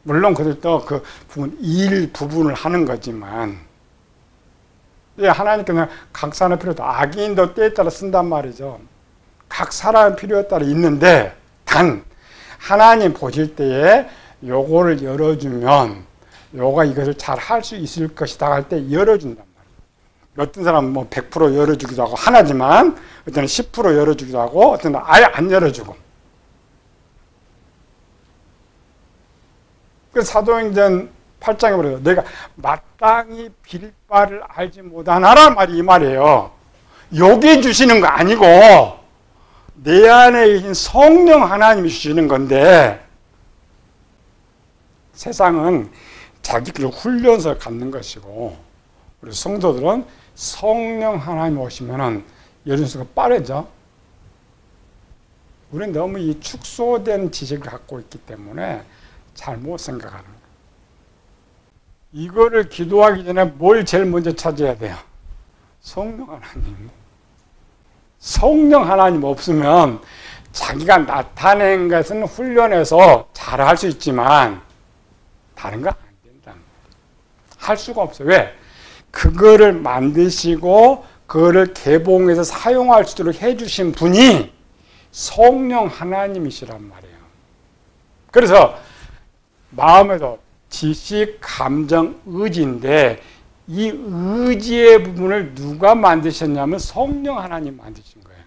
Speaker 1: 물론 그들도 그 부분, 일부분을 하는 거지만, 하나님께서는 각 사람의 필요도 악인도 때에 따라 쓴단 말이죠. 각 사람의 필요에 따라 있는데, 단, 하나님 보실 때에 요거를 열어주면, 요가 이것을 잘 할 수 있을 것이다 할 때 열어준단 말이에요. 어떤 사람은 뭐 100% 열어주기도 하고 하나지만, 어떤 은 10% 열어주기도 하고, 어떤 은 아예 안 열어주고. 그 사도행전 8장에 그래요. 내가 마땅히 빌 바를 알지 못하나라 말이 이 말이에요. 여기 주시는 거 아니고 내 안에 계신 성령 하나님이 주시는 건데 세상은 자기들 훈련서 갖는 것이고 우리 성도들은 성령 하나님 오시면은 열린 수가 빠르죠. 우리는 너무 이 축소된 지식을 갖고 있기 때문에 잘못 생각하는 거예요. 이거를 기도하기 전에 뭘 제일 먼저 찾아야 돼요? 성령 하나님. 성령 하나님 없으면 자기가 나타낸 것은 훈련해서 잘할 수 있지만 다른 거 안 된다. 할 수가 없어요. 왜? 그거를 만드시고 그거를 개봉해서 사용할 수 있도록 해주신 분이 성령 하나님이시란 말이에요. 그래서 마음에도 지식, 감정, 의지인데 이 의지의 부분을 누가 만드셨냐면 성령 하나님 만드신 거예요.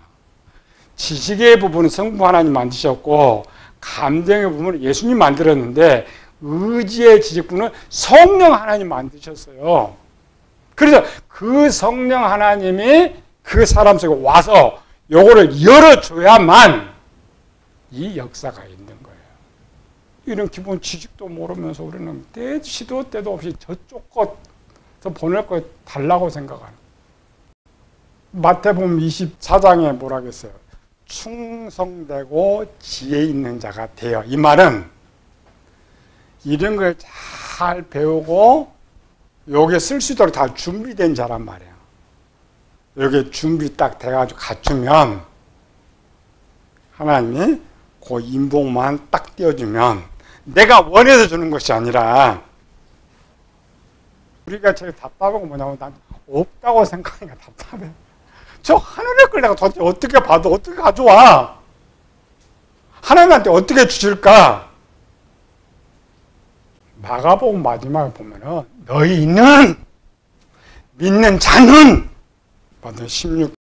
Speaker 1: 지식의 부분은 성부 하나님 만드셨고 감정의 부분은 예수님 만들었는데 의지의 지식부는 성령 하나님 만드셨어요. 그래서 그 성령 하나님이 그 사람 속에 와서 요거를 열어줘야만 이 역사가 있는 거예요. 이런 기본 지식도 모르면서 우리는 시도 때도 없이 저쪽 것서 보낼 거 달라고 생각하는. 마태복음 24장에 뭐라 그랬어요? 충성되고 지혜 있는 자가 되어. 이 말은 이런 걸 잘 배우고 여기에 쓸 수 있도록 다 준비된 자란 말이에요. 여기에 준비 딱 돼가지고 갖추면 하나님이 그 인복만 딱 띄워주면 내가 원해서 주는 것이 아니라 우리가 제일 답답한 건 뭐냐면 난 없다고 생각하니까 답답해. 저 하늘의 걸 내가 도대체 어떻게 봐도 어떻게 가져와? 하나님한테 어떻게 주실까? 마가복음 마지막에 보면은 너희는 믿는 자는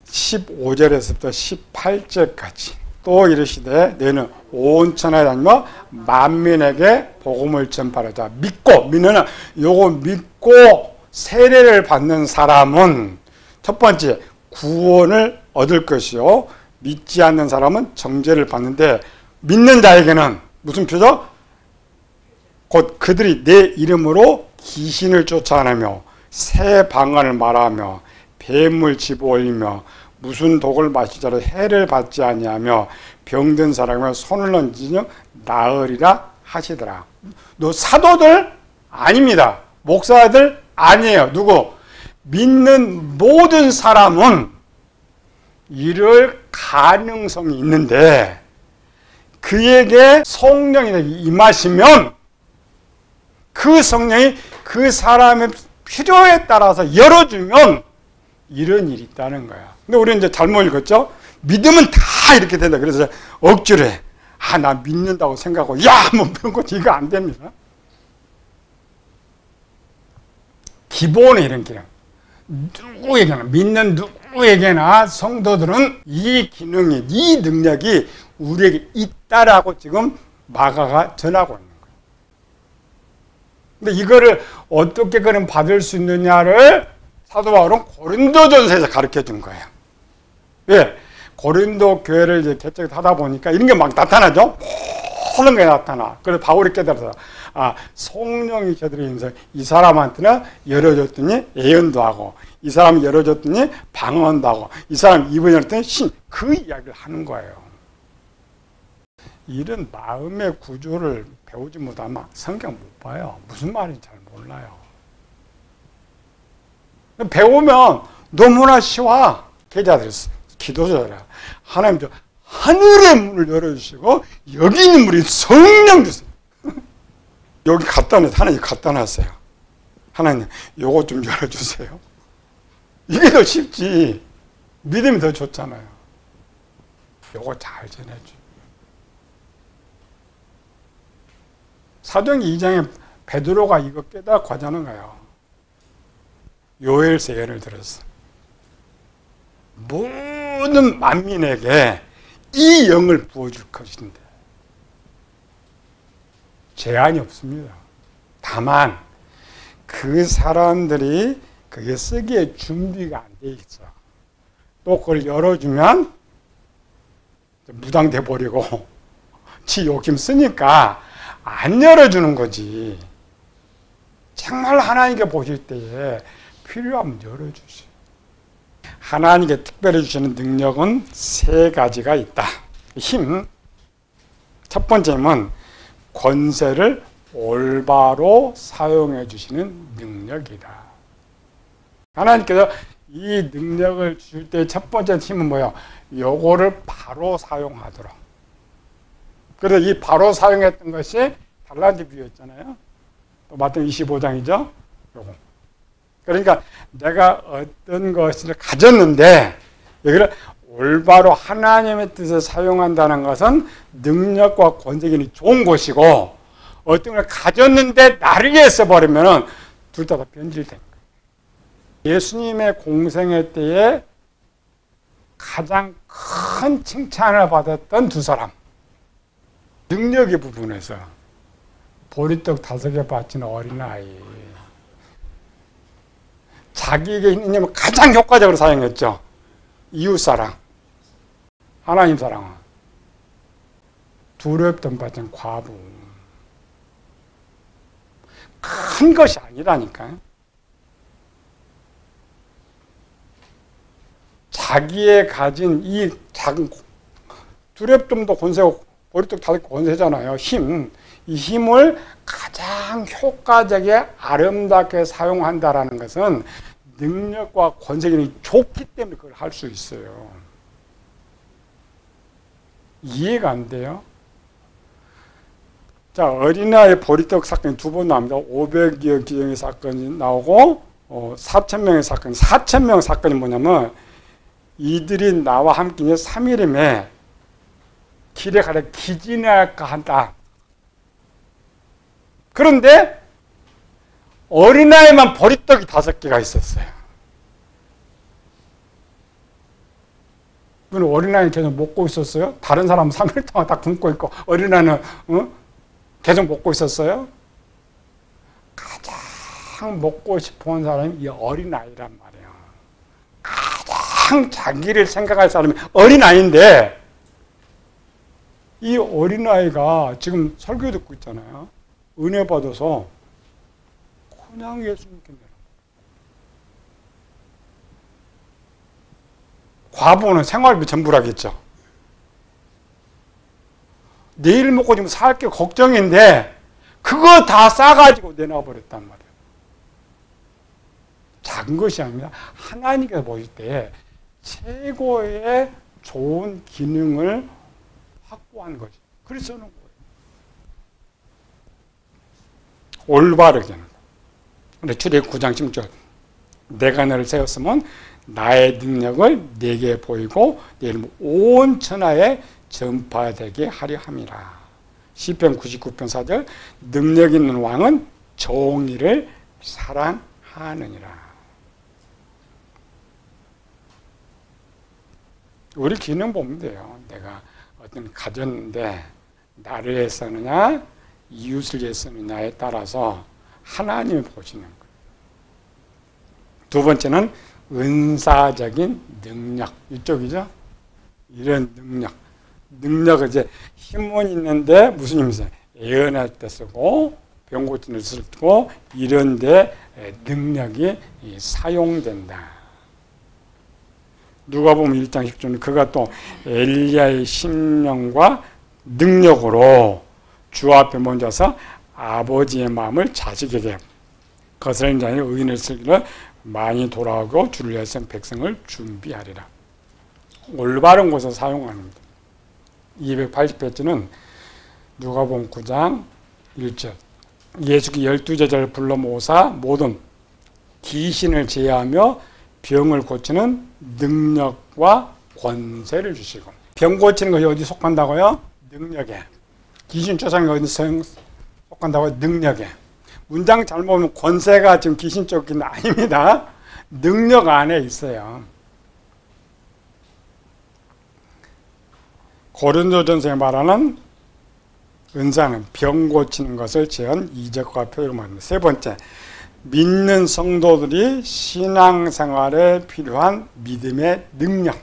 Speaker 1: 15절에서부터 18절까지 또 이르시되 너희는 온 천하에 다니며 만민에게 복음을 전파하자. 믿고, 믿는 요거 믿고 세례를 받는 사람은 첫 번째 구원을 얻을 것이요 믿지 않는 사람은 정죄를 받는데 믿는 자에게는 무슨 표죠? 곧 그들이 내 이름으로 귀신을 쫓아내며 새 방언을 말하며 뱀을 집어올리며 무슨 독을 마시자로 해를 받지 아니하며 병든 사람을 손을 얹으며 나으리라 하시더라. 너 사도들 아닙니다. 목사들 아니에요. 누구? 믿는 모든 사람은 이럴 가능성이 있는데 그에게 성령이 임하시면 그 성령이 그 사람의 필요에 따라서 열어주면 이런 일이 있다는 거야. 근데 우리는 이제 잘못 읽었죠? 믿으면 다 이렇게 된다. 그래서 억지로 해. 아, 나 믿는다고 생각하고, 야, 뭐 그런 거 이거 안 됩니다. 기본에 이런 게. 누구에게나, 믿는 누구에게나 성도들은 이 기능이, 이 능력이 우리에게 있다라고 지금 마가가 전하고 있는 거예요. 근데 이거를 어떻게 그럼 받을 수 있느냐를 사도 바울은 고린도전서에서 가르쳐 준 거예요. 왜? 고린도 교회를 이제 개척을 하다 보니까 이런 게 막 나타나죠? 모든 게 나타나. 그래서 바울이 깨달아서, 성령이 저들이면서 이 사람한테는 열어줬더니 예언도 하고, 이 사람 열어줬더니 방언도 하고, 이 사람 입을 열었더니 그 이야기를 하는 거예요. 이런 마음의 구조를 배우지 못하면 성경 못 봐요. 무슨 말인지 잘 몰라요. 배우면 너무나 쉬워. 계좌들 기도자라. 하나님 저 하늘의 문을 열어주시고 여기 있는 물이 성령 주세요. 여기 갖다 놨어요. 하나님 갖다 놨어요. 하나님 요거 좀 열어주세요. 이게 더 쉽지. 믿음이 더 좋잖아요. 요거 잘 전해줘. 사도행전 2장에 베드로가 이거 깨닫고 하자는 거예요. 요엘서 예를 들어서 모든 만민에게 이 영을 부어줄 것인데 제한이 없습니다. 다만 그 사람들이 그게 쓰기에 준비가 안 돼 있어. 또 그걸 열어주면 무당돼 버리고 지 욕심 쓰니까 안 열어주는 거지. 정말 하나님께 보실 때에 필요하면 열어주세요. 하나님께 특별히 주시는 능력은 세 가지가 있다. 힘. 첫 번째는 권세를 올바로 사용해 주시는 능력이다. 하나님께서 이 능력을 주실 때 첫 번째 힘은 뭐예요? 요거를 바로 사용하도록. 그래서 이 바로 사용했던 것이 달란트 비유였잖아요. 또 마태복음 25장이죠. 요거. 그러니까 내가 어떤 것을 가졌는데 여기를 올바로 하나님의 뜻을 사용한다는 것은 능력과 권세기는 좋은 것이고 어떤 걸 가졌는데 나를 위해 써버리면 둘 다 변질된 거예요. 예수님의 공생애 때에 가장 큰 칭찬을 받았던 두 사람. 능력의 부분에서 보리떡 5개 바치는 어린아이. 자기에게 있는 힘을 가장 효과적으로 사용했죠. 이웃사랑, 하나님 사랑, 두렵던 바친 과부. 큰 것이 아니라니까요. 자기의 가진 이 작은 두렵dom도 권세고 보리떡 5개 권세잖아요. 힘. 이 힘을 가장 효과적이게 아름답게 사용한다라는 것은 능력과 권세기는 좋기 때문에 그걸 할 수 있어요. 이해가 안 돼요? 자, 어린아이 보리떡 사건이 두 번 나옵니다. 500여 기형의 사건이 나오고 4,000명의 사건. 4,000명 사건이 뭐냐면 이들이 나와 함께 3일임에 길에 가다 기진할까 한다. 그런데 어린아이만 보리떡이 5개가 있었어요. 그건 어린아이는 계속 먹고 있었어요? 다른 사람은 3일 동안 다 굶고 있고 어린아이는 계속 먹고 있었어요? 가장 먹고 싶어하는 사람이 이 어린아이란 말이에요. 가장 자기를 생각할 사람이 어린아이인데 이 어린아이가 지금 설교 듣고 있잖아요. 은혜 받아서 그냥 예수님께 내라. 과부는 생활비 전부라겠죠. 내일 먹고 지금 살 게 걱정인데 그거 다 싸가지고 내놔버렸단 말이에요. 작은 것이 아니라 하나님께서 보실 때 최고의 좋은 기능을 확보한 거지. 그래서 쓰는 거예요. 올바르게 하는 거예요. 근데 출애굽 9장 16절 내가 너를 세웠으면 나의 능력을 네게 보이고 네 이름을 온 천하에 전파되게 하려 함이라. 시편 99편 4절 능력 있는 왕은 종이를 사랑하느니라. 우리 기능 보면 돼요. 내가 어떤 가졌는데 나를 위해 쓰느냐 이웃을 위해 쓰느냐에 따라서 하나님을 보시는 거예요. 두 번째는 은사적인 능력. 이쪽이죠. 이런 능력은 이제 힘은 있는데 무슨 힘이 있어요? 예언할 때 쓰고 병 고치는 데 쓰고 이런 데 능력이 사용된다. 누가복음 1장 10절은 그가 또 엘리야의 심령과 능력으로 주 앞에 먼저 서 아버지의 마음을 자식에게 거스르는 자의 의인을 쓰기를 많이 돌아오고 주를 위해서 백성을 준비하리라. 올바른 곳에 사용하는 것. 280페이지는 누가복음 9장 1절 예수께 12제자를 불러 모으사 모든 귀신을 제하며 병을 고치는 능력과 권세를 주시고. 병 고치는 것이 어디 속한다고요? 능력에. 귀신 쫓아내는 것이 어디 속한다고요? 능력에. 문장 잘못 보면 권세가 지금 귀신 쫓기는 아닙니다. 능력 안에 있어요. 고린도전서에 말하는 은사는 병 고치는 것을 제한 이적과 표현을 말합니다. 세 번째, 믿는 성도들이 신앙생활에 필요한 믿음의 능력.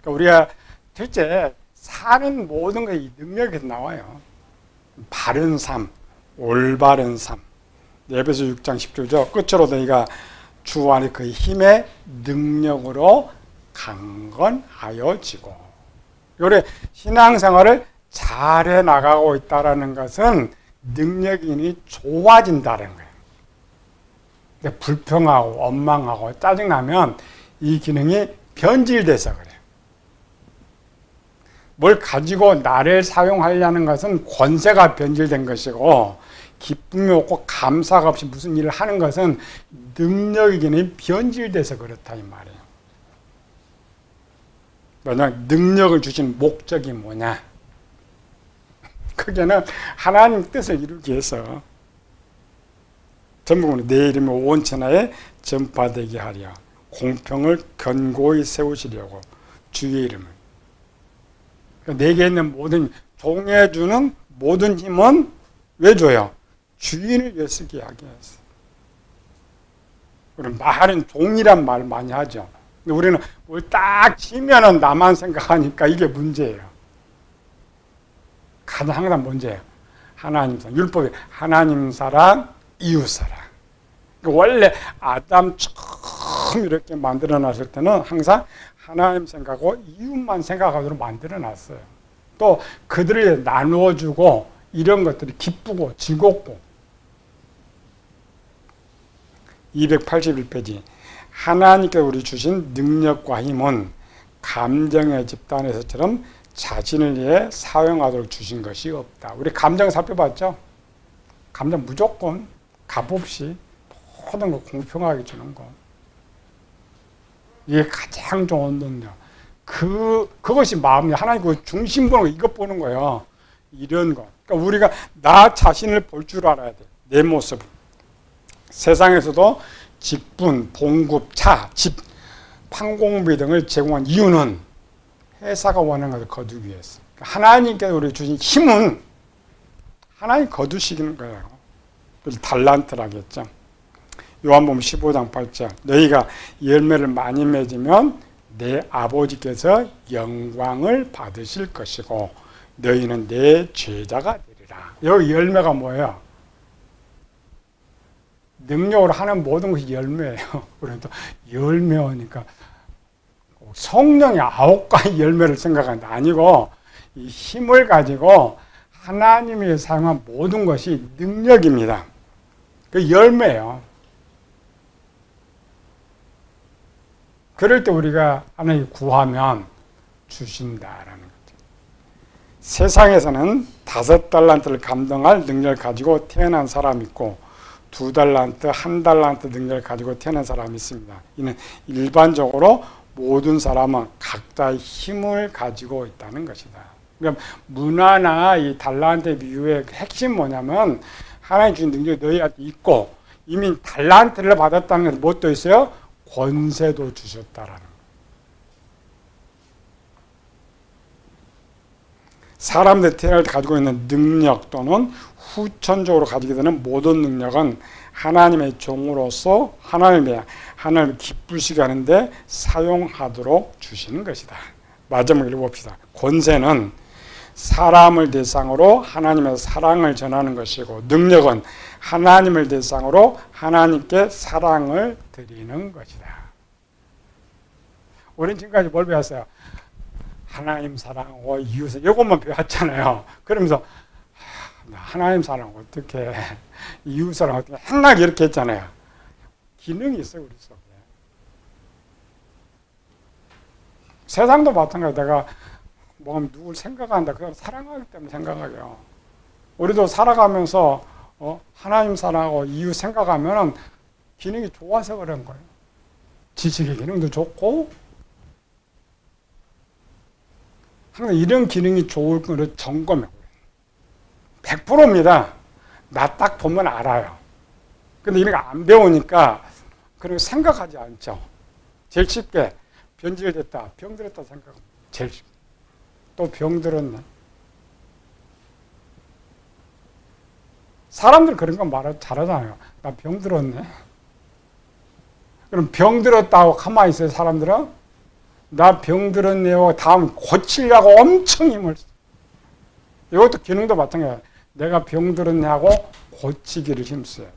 Speaker 1: 그러니까 우리가 실제 사는 모든 게 이 능력에서 나와요. 바른 삶, 올바른 삶. 에베소 6장 10절이죠. 끝으로 너희가 주 안에 그 힘의 능력으로 강건하여지고. 요래 신앙생활을 잘해 나가고 있다는 것은 능력이 좋아진다는 거예요. 근데 불평하고 원망하고 짜증나면 이 기능이 변질돼서 그래요. 뭘 가지고 나를 사용하려는 것은 권세가 변질된 것이고 기쁨이 없고 감사가 없이 무슨 일을 하는 것은 능력의 기능이 변질돼서 그렇다 이 말이에요. 만약 능력을 주신 목적이 뭐냐? 그게는 하나님 뜻을 이루기 위해서 전부는 내 이름이 온 천하에 전파되게 하려 공평을 견고히 세우시려고 주의 이름을. 내게 있는 모든 종해주는 모든 힘은 왜 줘요? 주인을 위해 쓰게 하기 위해서. 우리는 말은 종이란 말 많이 하죠. 근데 우리는 뭘 딱 치면은 나만 생각하니까 이게 문제예요. 가장 항상 문제예요. 하나님 사랑, 율법이 하나님 사랑, 이웃 사랑. 원래 아담 처음 이렇게 만들어 놨을 때는 항상 하나님 생각하고 이웃만 생각하도록 만들어 놨어요. 또 그들을 나누어 주고 이런 것들이 기쁘고 즐겁고. 281페이지 하나님께서 우리 주신 능력과 힘은 감정의 집단에서처럼 자신을 위해 사용하도록 주신 것이 없다. 우리 감정 살펴봤죠? 감정 무조건 값없이 모든 걸 공평하게 주는 거. 이게 가장 좋은 능력. 그것이 마음이 하나님 그 중심 보는 거, 이것 보는 거예요. 이런 거. 그러니까 우리가 나 자신을 볼 줄 알아야 돼. 내 모습. 세상에서도 직분, 봉급, 차, 집, 판공비 등을 제공한 이유는 회사가 원하는 것을 거두기 위해서. 하나님께서 우리 주신 힘은 하나님 거두시키는 거예요. 달란트라고 했죠. 요한복음 15장 8절 너희가 열매를 많이 맺으면 내 아버지께서 영광을 받으실 것이고 너희는 내 제자가 되리라. 여기 열매가 뭐예요? 능력으로 하는 모든 것이 열매예요. 그래도 열매니까 성령의 9가지 열매를 생각하는데 아니고 이 힘을 가지고 하나님이 사용한 모든 것이 능력입니다. 그 열매예요. 그럴 때 우리가 하나님 구하면 주신다라는 거죠. 세상에서는 5달란트를 감당할 능력을 가지고 태어난 사람이 있고 2달란트, 1달란트 능력을 가지고 태어난 사람이 있습니다. 이는 일반적으로 모든 사람은 각자의 힘을 가지고 있다는 것이다. 그러니까 문화나 이 달란트의 비유의 핵심 뭐냐면 하나님 주신 능력이 너희한테 있고 이미 달란트를 받았다는 것은 무엇도 있어요? 권세도 주셨다라는 거예요. 사람들이 태어날 때 가지고 있는 능력 또는 후천적으로 가지게 되는 모든 능력은 하나님의 종으로서 하나님을 기쁘시게 하는데 사용하도록 주시는 것이다. 마지막으로 읽어봅시다. 권세는 사람을 대상으로 하나님의 사랑을 전하는 것이고 능력은 하나님을 대상으로 하나님께 사랑을 드리는 것이다. 우리는 지금까지 뭘 배웠어요? 하나님 사랑하고 이웃을 이것만 배웠잖아요. 그러면서 하나님 사랑하고 어떻게 이웃 사랑 어떻게 맨날 이렇게 했잖아요. 기능이 있어요. 우리 속에. 세상도 마찬가지로 내가 뭐 누굴 생각한다. 그건 사랑하기 때문에 생각해요. 우리도 살아가면서 하나님 사랑하고 이웃 생각하면 기능이 좋아서 그런 거예요. 지식의 기능도 좋고 항상 이런 기능이 좋을 거를 점검해. 100%입니다. 나 딱 보면 알아요. 근데 이런 거 안 배우니까 그런 거 생각하지 않죠. 제일 쉽게 변질됐다, 병들었다 생각합니다. 제일 쉽게. 또 병들었네. 사람들 그런 거 말 잘하잖아요. 나 병들었네. 그럼 병들었다고 가만히 있어요, 사람들은? 나 병들었네요. 다음 고치려고 엄청 힘을 써. 이것도 기능도 마찬가지예요. 내가 병들었냐고 고치기를 힘써요.